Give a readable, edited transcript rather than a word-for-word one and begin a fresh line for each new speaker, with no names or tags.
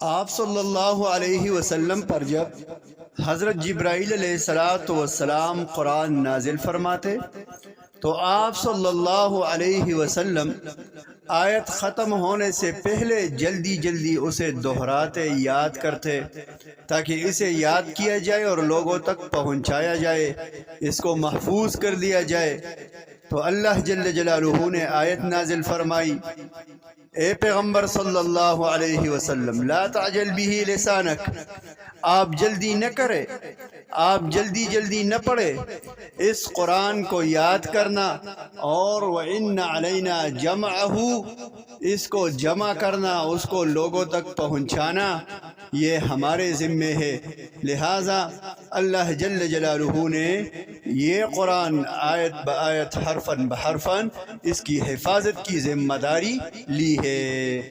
آپ صلی اللہ علیہ وسلم پر جب حضرت جبرائیل علیہ السلام قرآن نازل فرماتے تو آپ صلی اللہ علیہ وسلم آیت ختم ہونے سے پہلے جلدی جلدی اسے دہراتے یاد کرتے تاکہ اسے یاد کیا جائے اور لوگوں تک پہنچایا جائے، اس کو محفوظ کر دیا جائے۔ تو اللہ جل جلالہ نے آیت نازل فرمائی، اے پیغمبر صلی اللہ علیہ وسلم لا تعجل به لسانک، آپ جلدی نہ کرے، آپ جلدی جلدی نہ پڑھے، اس قرآن کو یاد کرنا، اور وَإِنَّ عَلَيْنَا جَمْعَهُ، اس کو جمع کرنا، اس کو لوگوں تک پہنچانا، یہ ہمارے ذمے ہے۔ لہٰذا اللہ جل جلالہ نے یہ قرآن آیت بآیت حرفاً بحرفاً اس کی حفاظت کی ذمہ داری لی ہے۔